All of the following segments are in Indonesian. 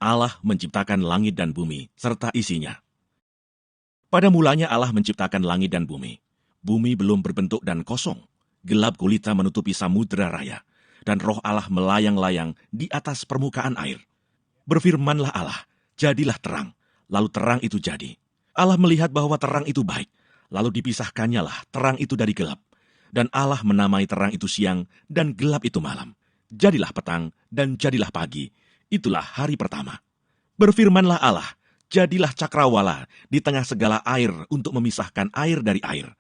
Allah menciptakan langit dan bumi serta isinya. Pada mulanya Allah menciptakan langit dan bumi. Bumi belum berbentuk dan kosong. Gelap gulita menutupi samudera raya, dan roh Allah melayang-layang di atas permukaan air. Berfirmanlah Allah, jadilah terang. Lalu terang itu jadi. Allah melihat bahwa terang itu baik. Lalu dipisahkannya lah terang itu dari gelap. Dan Allah menamai terang itu siang dan gelap itu malam. Jadilah petang dan jadilah pagi. Itulah hari pertama. Berfirmanlah Allah, jadilah cakrawala di tengah segala air untuk memisahkan air dari air.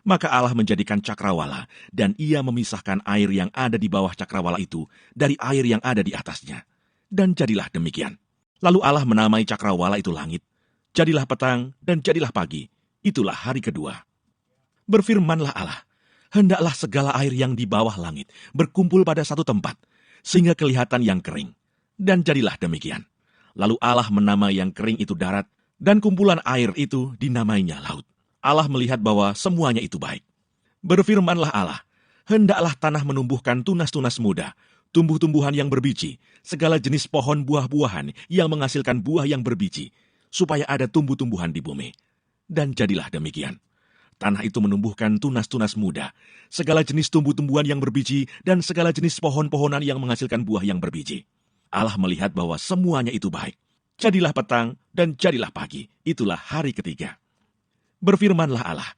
Maka Allah menjadikan cakrawala, dan ia memisahkan air yang ada di bawah cakrawala itu dari air yang ada di atasnya. Dan jadilah demikian. Lalu Allah menamai cakrawala itu langit. Jadilah petang dan jadilah pagi. Itulah hari kedua. Berfirmanlah Allah, hendaklah segala air yang di bawah langit berkumpul pada satu tempat, sehingga kelihatan yang kering. Dan jadilah demikian. Lalu Allah menamai yang kering itu darat, dan kumpulan air itu dinamainya laut. Allah melihat bahwa semuanya itu baik. Berfirmanlah Allah, hendaklah tanah menumbuhkan tunas-tunas muda, tumbuh-tumbuhan yang berbiji, segala jenis pohon buah-buahan yang menghasilkan buah yang berbiji, supaya ada tumbuh-tumbuhan di bumi. Dan jadilah demikian. Tanah itu menumbuhkan tunas-tunas muda, segala jenis tumbuh-tumbuhan yang berbiji, dan segala jenis pohon-pohonan yang menghasilkan buah yang berbiji. Allah melihat bahwa semuanya itu baik. Jadilah petang dan jadilah pagi. Itulah hari ketiga. Berfirmanlah Allah,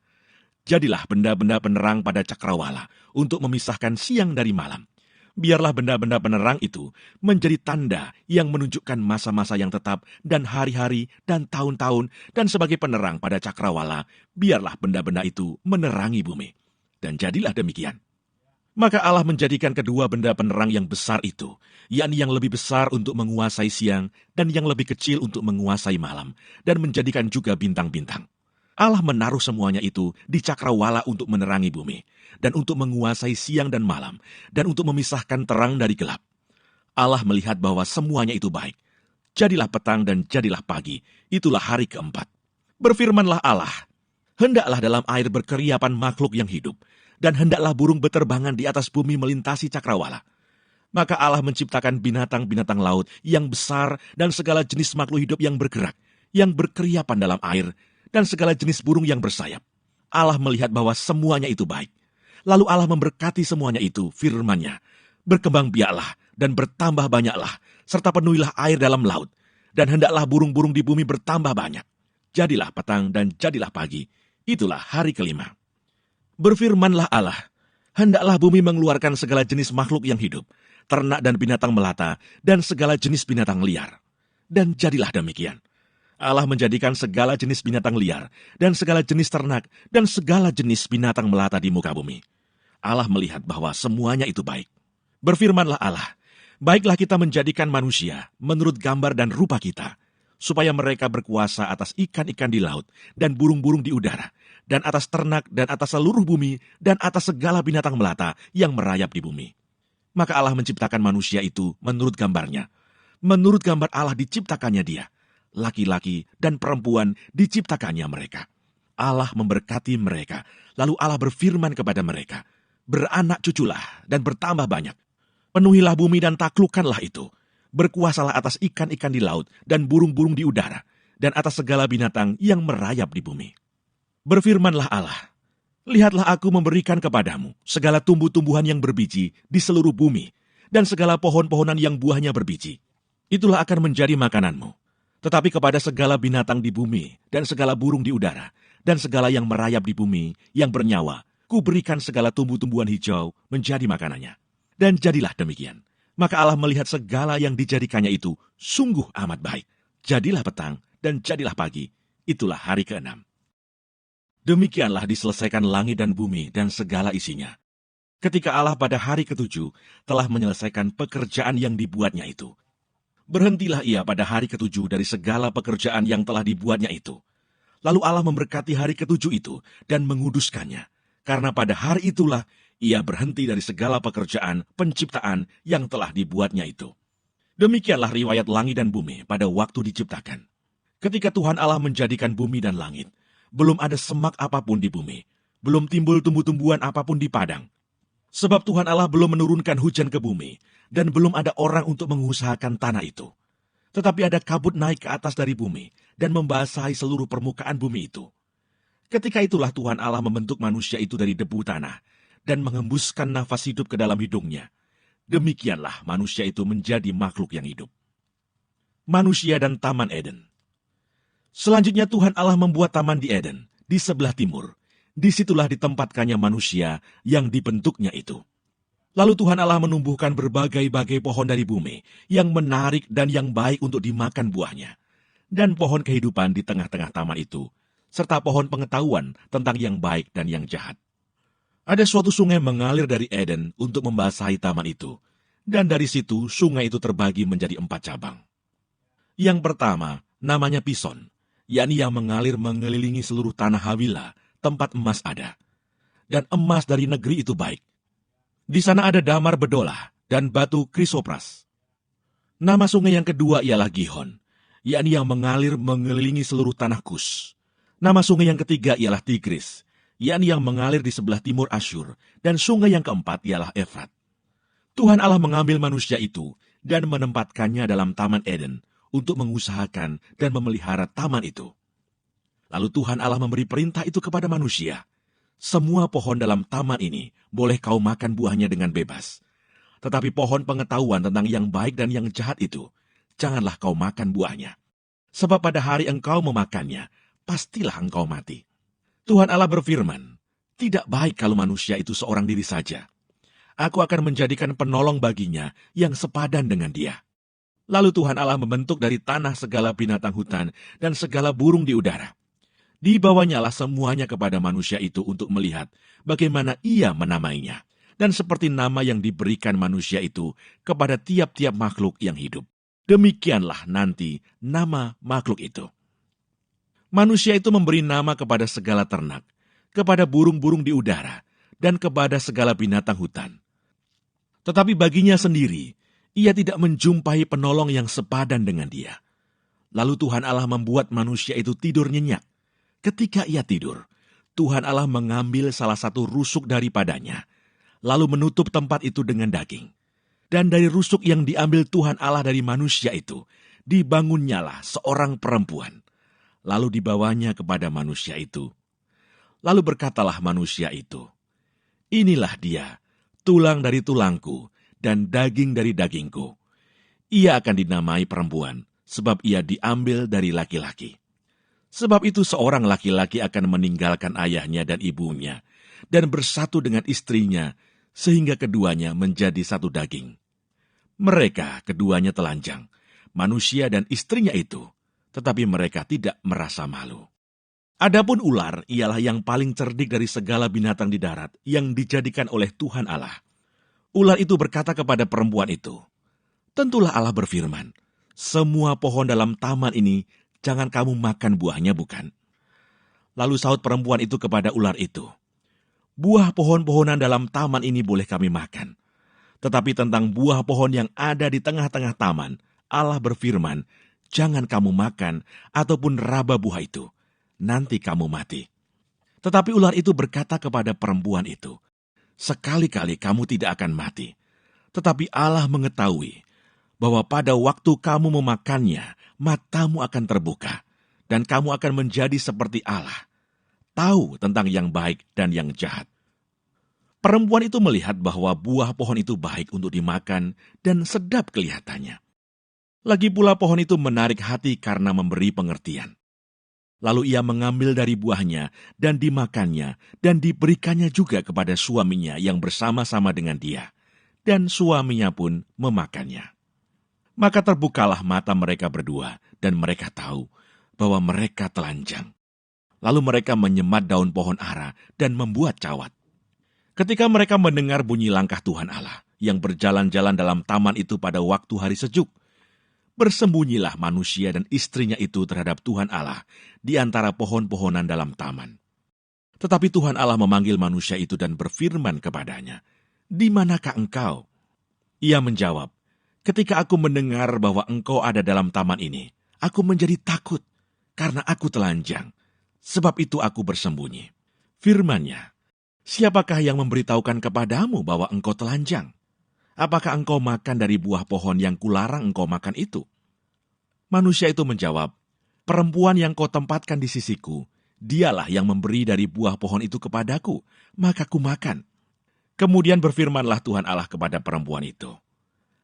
jadilah benda-benda penerang pada cakrawala untuk memisahkan siang dari malam. Biarlah benda-benda penerang itu menjadi tanda yang menunjukkan masa-masa yang tetap dan hari-hari dan tahun-tahun, dan sebagai penerang pada cakrawala, biarlah benda-benda itu menerangi bumi. Dan jadilah demikian. Maka Allah menjadikan kedua benda penerang yang besar itu, yakni yang lebih besar untuk menguasai siang dan yang lebih kecil untuk menguasai malam, dan menjadikan juga bintang-bintang. Allah menaruh semuanya itu di cakrawala untuk menerangi bumi, dan untuk menguasai siang dan malam, dan untuk memisahkan terang dari gelap. Allah melihat bahwa semuanya itu baik. Jadilah petang dan jadilah pagi, itulah hari keempat. Berfirmanlah Allah, hendaklah dalam air berkeriapan makhluk yang hidup, dan hendaklah burung beterbangan di atas bumi melintasi cakrawala. Maka Allah menciptakan binatang-binatang laut yang besar dan segala jenis makhluk hidup yang bergerak, yang berkeriapan dalam air, dan segala jenis burung yang bersayap. Allah melihat bahwa semuanya itu baik. Lalu Allah memberkati semuanya itu, firman-Nya, berkembang biaklah dan bertambah banyaklah, serta penuhilah air dalam laut, dan hendaklah burung-burung di bumi bertambah banyak. Jadilah petang dan jadilah pagi. Itulah hari kelima. Berfirmanlah Allah, hendaklah bumi mengeluarkan segala jenis makhluk yang hidup, ternak dan binatang melata, dan segala jenis binatang liar. Dan jadilah demikian. Allah menjadikan segala jenis binatang liar, dan segala jenis ternak, dan segala jenis binatang melata di muka bumi. Allah melihat bahwa semuanya itu baik. Berfirmanlah Allah, baiklah kita menjadikan manusia menurut gambar dan rupa kita, supaya mereka berkuasa atas ikan-ikan di laut, dan burung-burung di udara, dan atas ternak, dan atas seluruh bumi, dan atas segala binatang melata yang merayap di bumi. Maka Allah menciptakan manusia itu menurut gambarnya. Menurut gambar Allah diciptakannya dia. Laki-laki dan perempuan diciptakannya mereka. Allah memberkati mereka, lalu Allah berfirman kepada mereka, beranak cuculah dan bertambah banyak. Penuhilah bumi dan taklukkanlah itu. Berkuasalah atas ikan-ikan di laut dan burung-burung di udara, dan atas segala binatang yang merayap di bumi. Berfirmanlah Allah, lihatlah aku memberikan kepadamu segala tumbuh-tumbuhan yang berbiji di seluruh bumi, dan segala pohon-pohonan yang buahnya berbiji. Itulah akan menjadi makananmu. Tetapi kepada segala binatang di bumi, dan segala burung di udara, dan segala yang merayap di bumi, yang bernyawa, kuberikan segala tumbuh-tumbuhan hijau menjadi makanannya. Dan jadilah demikian. Maka Allah melihat segala yang dijadikannya itu sungguh amat baik. Jadilah petang, dan jadilah pagi. Itulah hari ke-6. Demikianlah diselesaikan langit dan bumi dan segala isinya. Ketika Allah pada hari ke-7 telah menyelesaikan pekerjaan yang dibuatnya itu. Berhentilah ia pada hari ke-7 dari segala pekerjaan yang telah dibuatnya itu. Lalu Allah memberkati hari ke-7 itu dan menguduskannya. Karena pada hari itulah ia berhenti dari segala pekerjaan penciptaan yang telah dibuatnya itu. Demikianlah riwayat langit dan bumi pada waktu diciptakan. Ketika Tuhan Allah menjadikan bumi dan langit, belum ada semak apapun di bumi, belum timbul tumbuh-tumbuhan apapun di padang. Sebab Tuhan Allah belum menurunkan hujan ke bumi, dan belum ada orang untuk mengusahakan tanah itu. Tetapi ada kabut naik ke atas dari bumi dan membasahi seluruh permukaan bumi itu. Ketika itulah Tuhan Allah membentuk manusia itu dari debu tanah dan mengembuskan nafas hidup ke dalam hidungnya. Demikianlah manusia itu menjadi makhluk yang hidup. Manusia dan Taman Eden. Selanjutnya Tuhan Allah membuat taman di Eden, di sebelah timur. Disitulah ditempatkannya manusia yang dibentuknya itu. Lalu Tuhan Allah menumbuhkan berbagai-bagai pohon dari bumi yang menarik dan yang baik untuk dimakan buahnya. Dan pohon kehidupan di tengah-tengah taman itu, serta pohon pengetahuan tentang yang baik dan yang jahat. Ada suatu sungai mengalir dari Eden untuk membasahi taman itu, dan dari situ sungai itu terbagi menjadi 4 cabang. Yang pertama, namanya Pison, yakni yang mengalir mengelilingi seluruh tanah Hawila, tempat emas ada. Dan emas dari negeri itu baik. Di sana ada damar bedolah dan batu krisopras. Nama sungai yang kedua ialah Gihon, yakni yang mengalir mengelilingi seluruh tanah Kus. Nama sungai yang ketiga ialah Tigris, yakni yang mengalir di sebelah timur Asyur, dan sungai yang keempat ialah Efrat. Tuhan Allah mengambil manusia itu dan menempatkannya dalam Taman Eden untuk mengusahakan dan memelihara taman itu. Lalu Tuhan Allah memberi perintah itu kepada manusia. Semua pohon dalam taman ini boleh kau makan buahnya dengan bebas. Tetapi pohon pengetahuan tentang yang baik dan yang jahat itu, janganlah kau makan buahnya. Sebab pada hari engkau memakannya, pastilah engkau mati. Tuhan Allah berfirman, tidak baik kalau manusia itu seorang diri saja. Aku akan menjadikan penolong baginya yang sepadan dengan dia. Lalu Tuhan Allah membentuk dari tanah segala binatang hutan dan segala burung di udara. Dibawanyalah semuanya kepada manusia itu untuk melihat bagaimana ia menamainya. Dan seperti nama yang diberikan manusia itu kepada tiap-tiap makhluk yang hidup. Demikianlah nanti nama makhluk itu. Manusia itu memberi nama kepada segala ternak, kepada burung-burung di udara, dan kepada segala binatang hutan. Tetapi baginya sendiri, ia tidak menjumpai penolong yang sepadan dengan dia. Lalu Tuhan Allah membuat manusia itu tidur nyenyak. Ketika ia tidur, Tuhan Allah mengambil salah satu rusuk daripadanya, lalu menutup tempat itu dengan daging. Dan dari rusuk yang diambil Tuhan Allah dari manusia itu, dibangunnyalah seorang perempuan. Lalu dibawanya kepada manusia itu. Lalu berkatalah manusia itu, inilah dia, tulang dari tulangku, dan daging dari dagingku. Ia akan dinamai perempuan, sebab ia diambil dari laki-laki. Sebab itu seorang laki-laki akan meninggalkan ayahnya dan ibunya, dan bersatu dengan istrinya, sehingga keduanya menjadi satu daging. Mereka keduanya telanjang, manusia dan istrinya itu, tetapi mereka tidak merasa malu. Adapun ular ialah yang paling cerdik dari segala binatang di darat yang dijadikan oleh Tuhan Allah. Ular itu berkata kepada perempuan itu, tentulah Allah berfirman, semua pohon dalam taman ini jangan kamu makan buahnya, bukan? Lalu sahut perempuan itu kepada ular itu, buah pohon-pohonan dalam taman ini boleh kami makan. Tetapi tentang buah pohon yang ada di tengah-tengah taman, Allah berfirman, jangan kamu makan ataupun raba buah itu, nanti kamu mati. Tetapi ular itu berkata kepada perempuan itu, sekali-kali kamu tidak akan mati. Tetapi Allah mengetahui bahwa pada waktu kamu memakannya, matamu akan terbuka, dan kamu akan menjadi seperti Allah, tahu tentang yang baik dan yang jahat. Perempuan itu melihat bahwa buah pohon itu baik untuk dimakan dan sedap kelihatannya. Lagi pula pohon itu menarik hati karena memberi pengertian. Lalu ia mengambil dari buahnya dan dimakannya dan diberikannya juga kepada suaminya yang bersama-sama dengan dia. Dan suaminya pun memakannya. Maka terbukalah mata mereka berdua, dan mereka tahu bahwa mereka telanjang. Lalu mereka menyemat daun pohon ara dan membuat cawat. Ketika mereka mendengar bunyi langkah Tuhan Allah yang berjalan-jalan dalam taman itu pada waktu hari sejuk, bersembunyilah manusia dan istrinya itu terhadap Tuhan Allah di antara pohon-pohonan dalam taman. Tetapi Tuhan Allah memanggil manusia itu dan berfirman kepadanya, di manakah engkau? Ia menjawab, ketika aku mendengar bahwa engkau ada dalam taman ini, aku menjadi takut, karena aku telanjang. Sebab itu aku bersembunyi. Firman-Nya, siapakah yang memberitahukan kepadamu bahwa engkau telanjang? Apakah engkau makan dari buah pohon yang kularang engkau makan itu? Manusia itu menjawab, "Perempuan yang kau tempatkan di sisiku, dialah yang memberi dari buah pohon itu kepadaku, maka ku makan." Kemudian berfirmanlah Tuhan Allah kepada perempuan itu,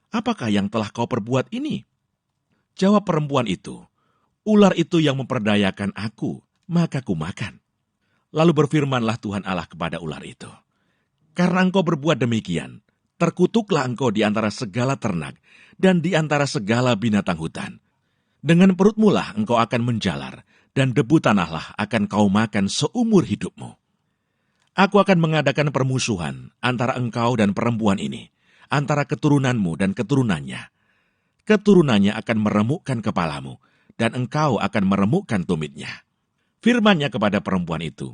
"Apakah yang telah kau perbuat ini?" Jawab perempuan itu, "Ular itu yang memperdayakan aku, maka ku makan." Lalu berfirmanlah Tuhan Allah kepada ular itu, "Karena engkau berbuat demikian, terkutuklah engkau di antara segala ternak dan di antara segala binatang hutan. Dengan perutmu lah engkau akan menjalar, dan debu tanahlah akan kau makan seumur hidupmu. Aku akan mengadakan permusuhan antara engkau dan perempuan ini, antara keturunanmu dan keturunannya. Keturunannya akan meremukkan kepalamu, dan engkau akan meremukkan tumitnya." Firman-Nya kepada perempuan itu,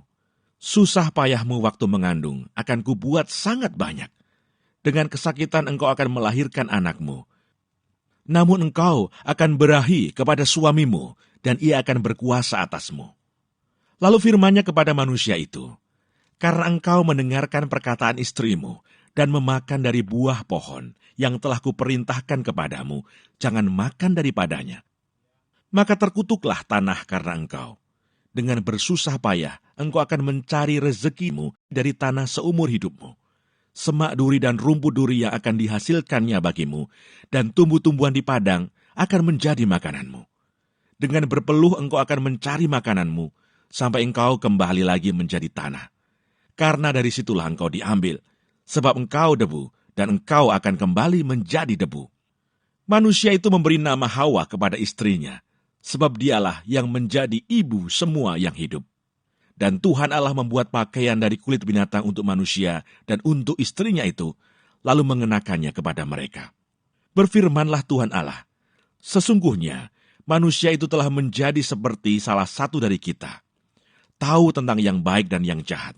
"Susah payahmu waktu mengandung akan kubuat sangat banyak. Dengan kesakitan engkau akan melahirkan anakmu. Namun engkau akan berahi kepada suamimu, dan ia akan berkuasa atasmu." Lalu firman-Nya kepada manusia itu, "Karena engkau mendengarkan perkataan istrimu, dan memakan dari buah pohon yang telah kuperintahkan kepadamu, jangan makan daripadanya. Maka terkutuklah tanah karena engkau. Dengan bersusah payah, engkau akan mencari rezekimu dari tanah seumur hidupmu. Semak duri dan rumput duri yang akan dihasilkannya bagimu, dan tumbuh-tumbuhan di padang akan menjadi makananmu. Dengan berpeluh engkau akan mencari makananmu, sampai engkau kembali lagi menjadi tanah. Karena dari situlah engkau diambil, sebab engkau debu, dan engkau akan kembali menjadi debu." Manusia itu memberi nama Hawa kepada istrinya, sebab dialah yang menjadi ibu semua yang hidup. Dan Tuhan Allah membuat pakaian dari kulit binatang untuk manusia dan untuk istrinya itu, lalu mengenakannya kepada mereka. Berfirmanlah Tuhan Allah, "Sesungguhnya manusia itu telah menjadi seperti salah satu dari kita, tahu tentang yang baik dan yang jahat.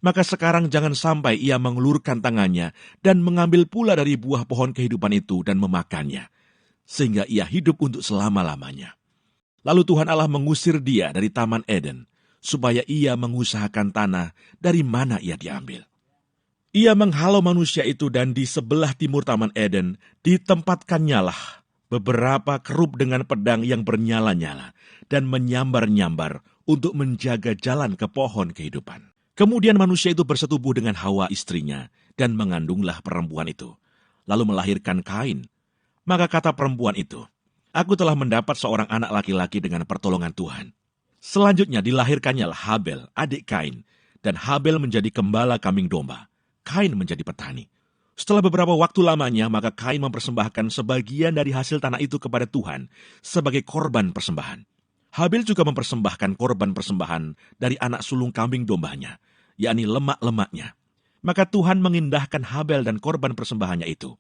Maka sekarang jangan sampai ia mengulurkan tangannya dan mengambil pula dari buah pohon kehidupan itu dan memakannya, sehingga ia hidup untuk selama-lamanya." Lalu Tuhan Allah mengusir dia dari Taman Eden, supaya ia mengusahakan tanah dari mana ia diambil. Ia menghalau manusia itu, dan di sebelah timur Taman Eden ditempatkannya beberapa kerub dengan pedang yang bernyala-nyala dan menyambar-nyambar untuk menjaga jalan ke pohon kehidupan. Kemudian manusia itu bersetubuh dengan Hawa istrinya, dan mengandunglah perempuan itu, lalu melahirkan Kain. Maka kata perempuan itu, "Aku telah mendapat seorang anak laki-laki dengan pertolongan Tuhan." Selanjutnya dilahirkannya Habel, adik Kain, dan Habel menjadi gembala kambing domba. Kain menjadi petani. Setelah beberapa waktu lamanya, maka Kain mempersembahkan sebagian dari hasil tanah itu kepada Tuhan sebagai korban persembahan. Habel juga mempersembahkan korban persembahan dari anak sulung kambing dombanya, yakni lemak-lemaknya. Maka Tuhan mengindahkan Habel dan korban persembahannya itu,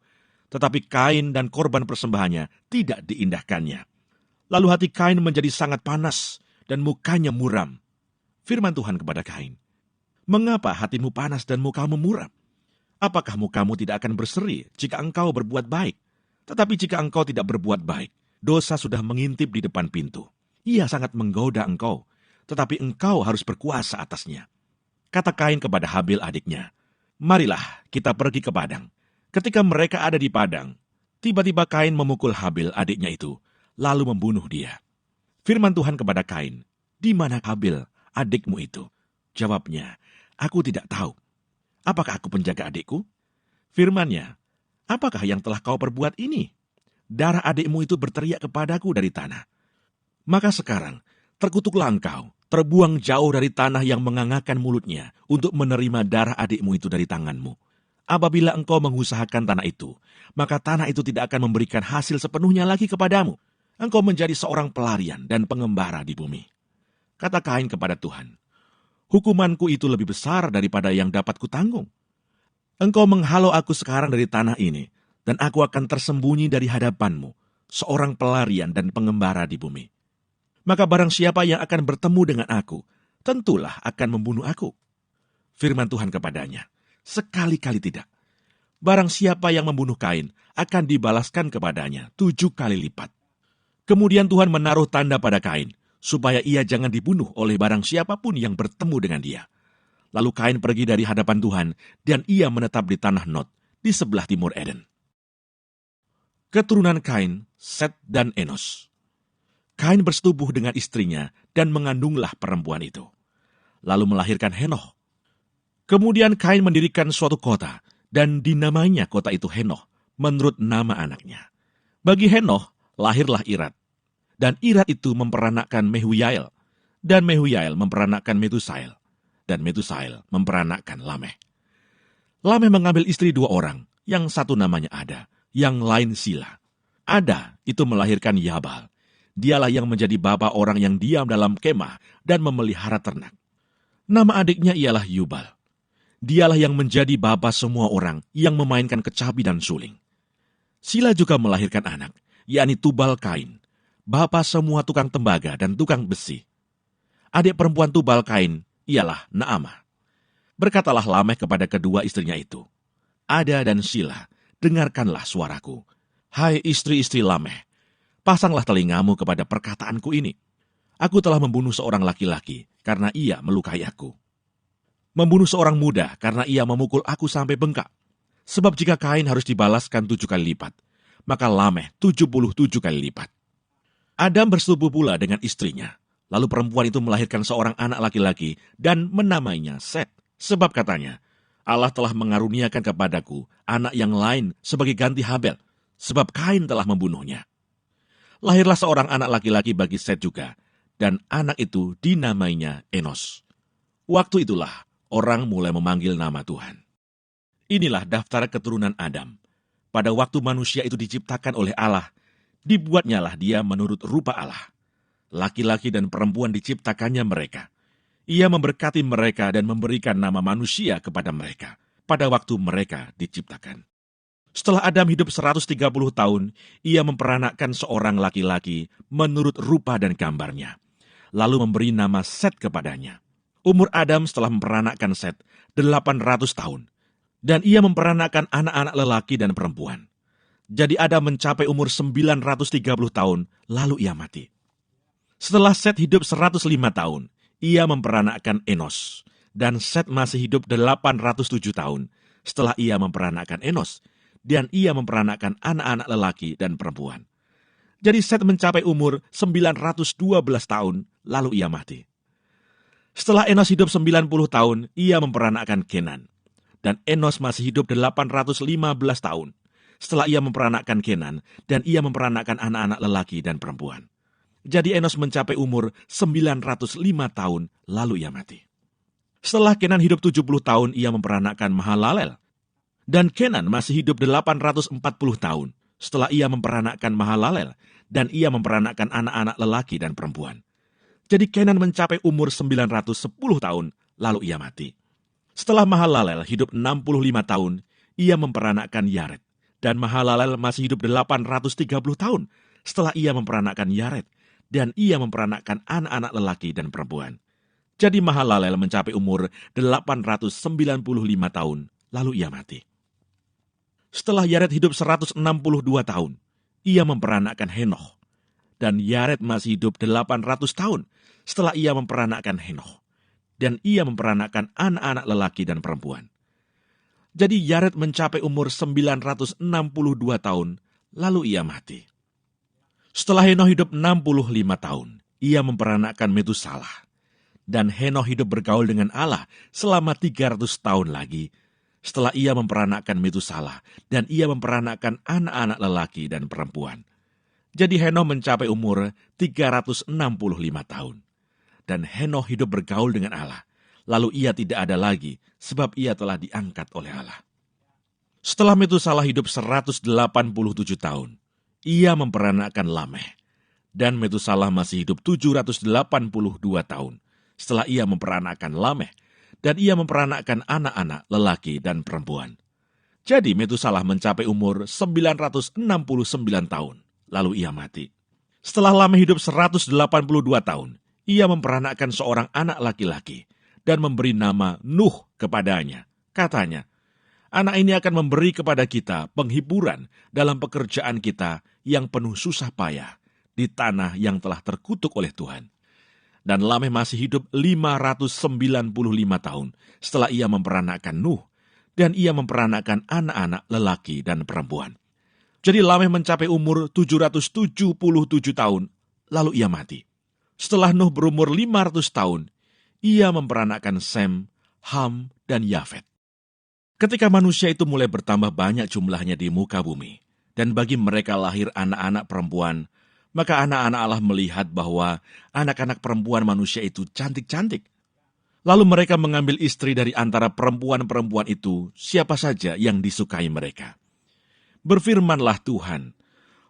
tetapi Kain dan korban persembahannya tidak diindahkannya. Lalu hati Kain menjadi sangat panas, dan mukanya muram. Firman Tuhan kepada Kain, "Mengapa hatimu panas dan mukamu muram? Apakah mukamu tidak akan berseri jika engkau berbuat baik? Tetapi jika engkau tidak berbuat baik, dosa sudah mengintip di depan pintu. Ia sangat menggoda engkau, tetapi engkau harus berkuasa atasnya." Kata Kain kepada Habel adiknya, "Marilah kita pergi ke padang." Ketika mereka ada di padang, tiba-tiba Kain memukul Habel adiknya itu, lalu membunuh dia. Firman Tuhan kepada Kain, "Di mana Habel, adikmu itu?" Jawabnya, "Aku tidak tahu." "Apakah aku penjaga adikku?" Firman-Nya, "Apakah yang telah kau perbuat ini? Darah adikmu itu berteriak kepadaku dari tanah. Maka sekarang, terkutuklah engkau, terbuang jauh dari tanah yang mengangakkan mulutnya untuk menerima darah adikmu itu dari tanganmu. Apabila engkau mengusahakan tanah itu, maka tanah itu tidak akan memberikan hasil sepenuhnya lagi kepadamu. Engkau menjadi seorang pelarian dan pengembara di bumi." Kata Kain kepada Tuhan, "Hukumanku itu lebih besar daripada yang dapat kutanggung. Engkau menghalau aku sekarang dari tanah ini, dan aku akan tersembunyi dari hadapanmu, seorang pelarian dan pengembara di bumi. Maka barang siapa yang akan bertemu dengan aku, tentulah akan membunuh aku." Firman Tuhan kepadanya, "Sekali-kali tidak. Barang siapa yang membunuh Kain, akan dibalaskan kepadanya 7 kali lipat." Kemudian Tuhan menaruh tanda pada Kain, supaya ia jangan dibunuh oleh barang siapapun yang bertemu dengan dia. Lalu Kain pergi dari hadapan Tuhan, dan ia menetap di tanah Nod, di sebelah timur Eden. Keturunan Kain, Set dan Enos. Kain bersetubuh dengan istrinya dan mengandunglah perempuan itu. Lalu melahirkan Henoh. Kemudian Kain mendirikan suatu kota, dan dinamainya kota itu Henoh, menurut nama anaknya. Bagi Henoh, lahirlah Irad. Dan Irad itu memperanakkan Mehuyael, dan Mehuyael memperanakkan Metusael, dan Metusael memperanakkan Lameh. Lameh mengambil istri 2 orang, yang satu namanya Ada, yang lain Sila. Ada itu melahirkan Yabal. Dialah yang menjadi bapa orang yang diam dalam kemah dan memelihara ternak. Nama adiknya ialah Yubal. Dialah yang menjadi bapa semua orang yang memainkan kecapi dan suling. Sila juga melahirkan anak, yakni Tubal Kain, bapa semua tukang tembaga dan tukang besi. Adik perempuan Tubal Kain ialah Naamah. Berkatalah Lameh kepada kedua istrinya itu, Ada dan Sila, dengarkanlah suaraku. Hai istri-istri Lameh, pasanglah telingamu kepada perkataanku ini. Aku telah membunuh seorang laki-laki karena ia melukai aku. Membunuh seorang muda karena ia memukul aku sampai bengkak. Sebab jika Kain harus dibalaskan 7 kali lipat, maka Lameh 77 kali lipat. Adam bersetubuh pula dengan istrinya. Lalu perempuan itu melahirkan seorang anak laki-laki dan menamainya Set. Sebab katanya, Allah telah mengaruniakan kepadaku anak yang lain sebagai ganti Habel, sebab Kain telah membunuhnya. Lahirlah seorang anak laki-laki bagi Set juga, dan anak itu dinamainya Enos. Waktu itulah orang mulai memanggil nama Tuhan. Inilah daftar keturunan Adam. Pada waktu manusia itu diciptakan oleh Allah, dibuatnyalah dia menurut rupa Allah. Laki-laki dan perempuan diciptakannya mereka. Ia memberkati mereka dan memberikan nama manusia kepada mereka pada waktu mereka diciptakan. Setelah Adam hidup 130 tahun, ia memperanakkan seorang laki-laki menurut rupa dan gambarnya, lalu memberi nama Set kepadanya. Umur Adam setelah memperanakkan Set 800 tahun, dan ia memperanakkan anak-anak lelaki dan perempuan. Jadi Adam mencapai umur 930 tahun, lalu ia mati. Setelah Set hidup 105 tahun, ia memperanakkan Enos, dan Set masih hidup 807 tahun setelah ia memperanakkan Enos, dan ia memperanakkan anak-anak lelaki dan perempuan. Jadi Set mencapai umur 912 tahun, lalu ia mati. Setelah Enos hidup 90 tahun, ia memperanakkan Kenan, dan Enos masih hidup 815 tahun setelah ia memperanakkan Kenan, dan ia memperanakkan anak-anak lelaki dan perempuan. Jadi Enos mencapai umur 905 tahun, lalu ia mati. Setelah Kenan hidup 70 tahun, ia memperanakkan Mahalalel. Dan Kenan masih hidup 840 tahun, setelah ia memperanakkan Mahalalel, dan ia memperanakkan anak-anak lelaki dan perempuan. Jadi Kenan mencapai umur 910 tahun, lalu ia mati. Setelah Mahalalel hidup 65 tahun, ia memperanakkan Yared. Dan Mahalalel masih hidup 830 tahun, setelah ia memperanakkan Yared, dan ia memperanakkan anak-anak lelaki dan perempuan. Jadi Mahalalel mencapai umur 895 tahun, lalu ia mati. Setelah Yared hidup 162 tahun, ia memperanakkan Henoh. Dan Yared masih hidup 800 tahun, setelah ia memperanakkan Henoh. Dan ia memperanakkan anak-anak lelaki dan perempuan. Jadi Yared mencapai umur 962 tahun, lalu ia mati. Setelah Henoh hidup 65 tahun, ia memperanakkan Metusalah. Dan Henoh hidup bergaul dengan Allah selama 300 tahun lagi, setelah ia memperanakkan Metusalah, dan ia memperanakkan anak-anak lelaki dan perempuan. Jadi Henoh mencapai umur 365 tahun. Dan Henoh hidup bergaul dengan Allah, lalu ia tidak ada lagi, sebab ia telah diangkat oleh Allah. Setelah Metusalah hidup 187 tahun, ia memperanakkan Lameh, dan Metusalah masih hidup 782 tahun setelah ia memperanakkan Lameh, dan ia memperanakkan anak-anak lelaki dan perempuan. Jadi Metusalah mencapai umur 969 tahun, lalu ia mati. Setelah Lameh hidup 182 tahun, ia memperanakkan seorang anak laki-laki dan memberi nama Nuh kepadanya. Katanya, anak ini akan memberi kepada kita penghiburan dalam pekerjaan kita yang penuh susah payah di tanah yang telah terkutuk oleh Tuhan. Dan Lameh masih hidup 595 tahun setelah ia memperanakkan Nuh, dan ia memperanakkan anak-anak lelaki dan perempuan. Jadi Lameh mencapai umur 777 tahun, lalu ia mati. Setelah Nuh berumur 500 tahun, ia memperanakkan Sem, Ham, dan Yafet. Ketika manusia itu mulai bertambah banyak jumlahnya di muka bumi, dan bagi mereka lahir anak-anak perempuan, maka anak-anak Allah melihat bahwa anak-anak perempuan manusia itu cantik-cantik. Lalu mereka mengambil istri dari antara perempuan-perempuan itu, siapa saja yang disukai mereka. Berfirmanlah Tuhan,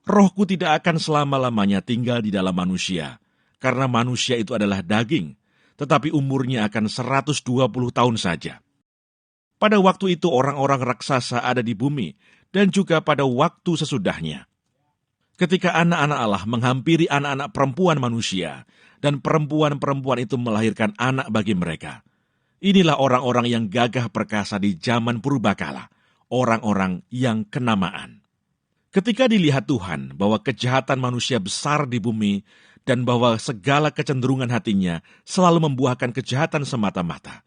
Rohku tidak akan selama-lamanya tinggal di dalam manusia, karena manusia itu adalah daging, tetapi umurnya akan 120 tahun saja. Pada waktu itu orang-orang raksasa ada di bumi, dan juga pada waktu sesudahnya. Ketika anak-anak Allah menghampiri anak-anak perempuan manusia, dan perempuan-perempuan itu melahirkan anak bagi mereka. Inilah orang-orang yang gagah perkasa di zaman purbakala, orang-orang yang kenamaan. Ketika dilihat Tuhan bahwa kejahatan manusia besar di bumi, dan bahwa segala kecenderungan hatinya selalu membuahkan kejahatan semata-mata,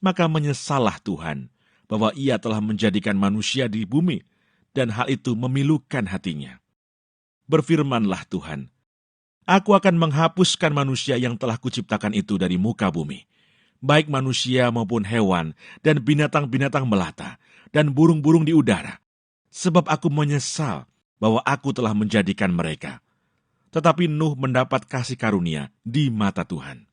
maka menyesallah Tuhan bahwa ia telah menjadikan manusia di bumi, dan hal itu memilukan hatinya. Berfirmanlah Tuhan, Aku akan menghapuskan manusia yang telah kuciptakan itu dari muka bumi, baik manusia maupun hewan, dan binatang-binatang melata, dan burung-burung di udara, sebab aku menyesal bahwa aku telah menjadikan mereka. Tetapi Nuh mendapat kasih karunia di mata Tuhan.